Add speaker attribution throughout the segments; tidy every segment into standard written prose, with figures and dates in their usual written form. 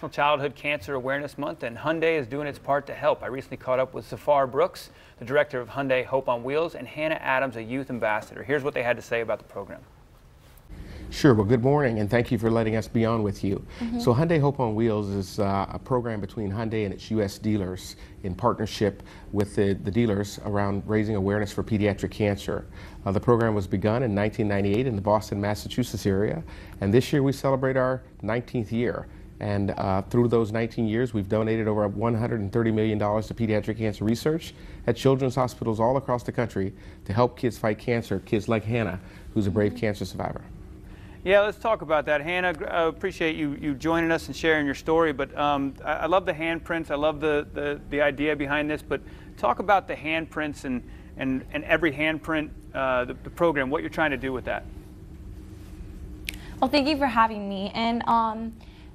Speaker 1: Childhood Cancer Awareness Month, and Hyundai is doing its part to help. I recently caught up with Zafar Brooks, the director of Hyundai Hope on Wheels, and Hannah Adams, a youth ambassador. Here's what they had to say about the program.
Speaker 2: Sure. Well, good morning, and thank you for letting us be on with you. So Hyundai Hope on Wheels is a program between Hyundai and its U.S. dealers in partnership with the dealers around raising awareness for pediatric cancer. The program was begun in 1998 in the Boston, Massachusetts area, and this year we celebrate our 19th year. And through those 19 years, we've donated over $130 million to pediatric cancer research at children's hospitals all across the country to help kids fight cancer, kids like Hannah, who's a brave cancer survivor.
Speaker 1: Yeah, let's talk about that. Hannah, I appreciate you joining us and sharing your story, but I love the handprints. I love the idea behind this, but talk about the handprints and every handprint, the program, what you're trying to do with that.
Speaker 3: Well, thank you for having me. And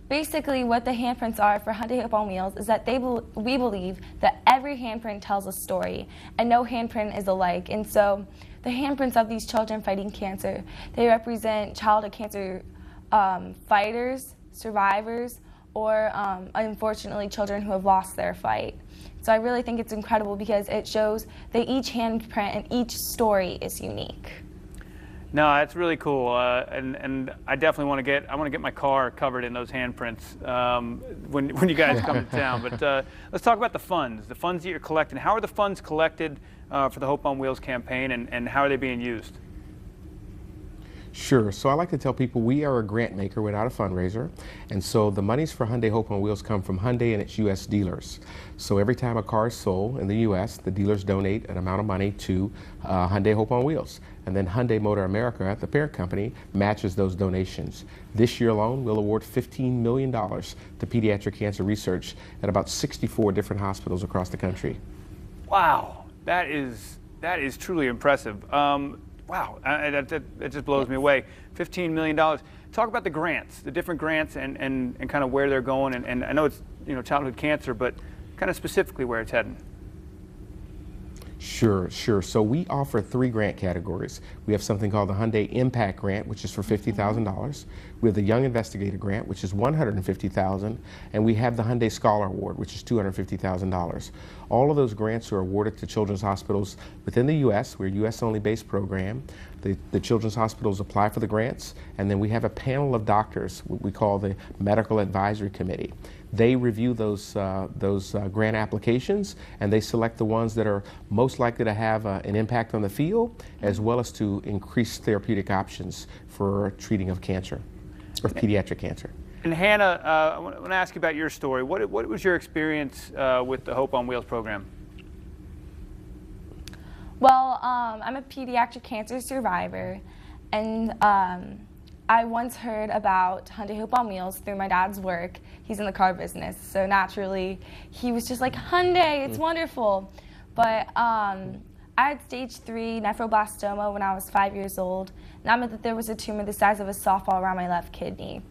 Speaker 3: basically what the handprints are for Hyundai Hope on Wheels is that we believe that every handprint tells a story and no handprint is alike. And so the handprints of these children fighting cancer, they represent childhood cancer fighters, survivors, or unfortunately children who have lost their fight. So I really think it's incredible because it shows that each handprint and each story is unique.
Speaker 1: No, that's really cool, and I definitely want to get my car covered in those handprints when you guys come to town. But let's talk about the funds that you're collecting. How are the funds collected for the Hope on Wheels campaign, and how are they being used?
Speaker 2: Sure. So I like to tell people we are a grant maker, we're not a fundraiser. And so the monies for Hyundai Hope on Wheels come from Hyundai and its U.S. dealers. So every time a car is sold in the U.S., the dealers donate an amount of money to Hyundai Hope on Wheels. And then Hyundai Motor America, the parent company, matches those donations. This year alone, we'll award $15 million to pediatric cancer research at about 64 different hospitals across the country.
Speaker 1: Wow, that is truly impressive. Wow, it just blows me away. $15 million. Talk about the grants, the different grants, and kind of where they're going. And I know it's childhood cancer, but kind of specifically where it's heading.
Speaker 2: Sure. So we offer 3 grant categories. We have something called the Hyundai Impact Grant, which is for $50,000. We have the Young Investigator Grant, which is $150,000, and we have the Hyundai Scholar Award, which is $250,000. All of those grants are awarded to children's hospitals within the U.S. We're a U.S.-only based program. The children's hospitals apply for the grants, and then we have a panel of doctors, what we call the Medical Advisory Committee. They review those grant applications, and they select the ones that are most likely to have an impact on the field, as well as to increase therapeutic options for treating of cancer, or pediatric cancer.
Speaker 1: And Hannah, I want to ask you about your story. What was your experience with the Hope on Wheels program?
Speaker 3: Well, I'm a pediatric cancer survivor, and I once heard about Hyundai Hope on Wheels through my dad's work. He's in the car business, so naturally he was just like, Hyundai, it's wonderful. But I had stage 3 nephroblastoma when I was 5 years old, and that meant that there was a tumor the size of a softball around my left kidney.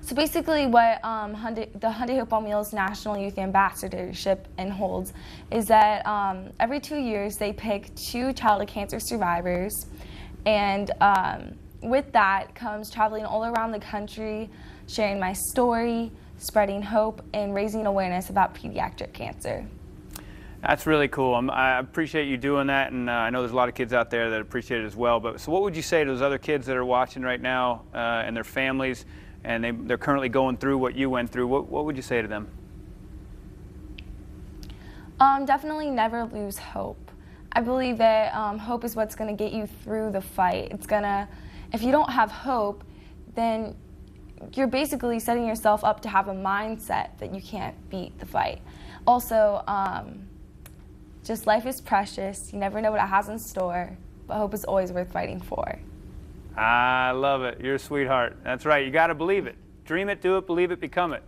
Speaker 3: So basically what the Hyundai Hope on Wheels National Youth Ambassadorship holds is that every 2 years they pick 2 childhood cancer survivors, and with that comes traveling all around the country, sharing my story, spreading hope, and raising awareness about pediatric cancer.
Speaker 1: That's really cool. I appreciate you doing that, and I know there's a lot of kids out there that appreciate it as well. But so what would you say to those other kids that are watching right now and their families, and they're currently going through what you went through? What would you say to them?
Speaker 3: Definitely never lose hope. I believe that hope is what's going to get you through the fight. If you don't have hope, then you're basically setting yourself up to have a mindset that you can't beat the fight. Also, just life is precious. You never know what it has in store, but hope is always worth fighting for.
Speaker 1: I love it. You're a sweetheart. That's right. You got to believe it. Dream it, do it, believe it, become it.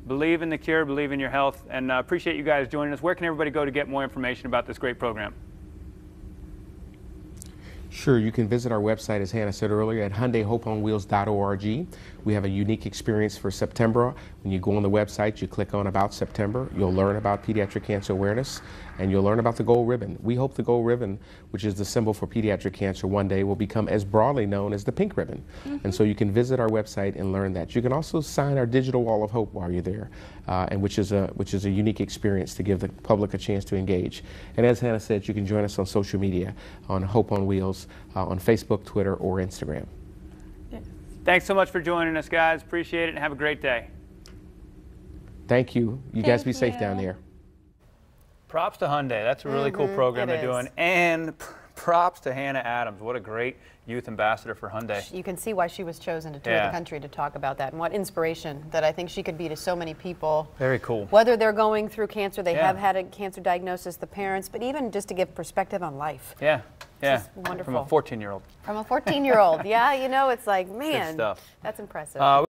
Speaker 1: Believe in the cure, believe in your health, and appreciate you guys joining us. Where can everybody go to get more information about this great program?
Speaker 2: Sure, you can visit our website, as Hannah said earlier, at HyundaiHopeOnWheels.org. We have a unique experience for September. When you go on the website, you click on About September, you'll learn about pediatric cancer awareness, and you'll learn about the gold ribbon. We hope the gold ribbon, which is the symbol for pediatric cancer, one day will become as broadly known as the pink ribbon. And so you can visit our website and learn that. You can also sign our digital wall of hope while you're there, and which is a unique experience to give the public a chance to engage. And as Hannah said, you can join us on social media, on Hope on Wheels, on Facebook, Twitter, or Instagram.
Speaker 1: Thanks so much for joining us, guys. Appreciate it, and have a great day.
Speaker 2: Thank you. You guys be safe down there.
Speaker 1: Props to Hyundai. That's a really cool program they're doing. And props to Hannah Adams. What a great youth ambassador for Hyundai.
Speaker 4: You can see why she was chosen to tour the country to talk about that, and what inspiration that I think she could be to so many people.
Speaker 1: Very cool.
Speaker 4: Whether they're going through cancer, they have had a cancer diagnosis, the parents, but even just to give perspective on life.
Speaker 1: Yeah. Yeah.
Speaker 4: Wonderful.
Speaker 1: From a 14-year-old.
Speaker 4: From a 14-year-old. Yeah, you know, it's like, man,
Speaker 1: Good stuff.
Speaker 4: that's impressive.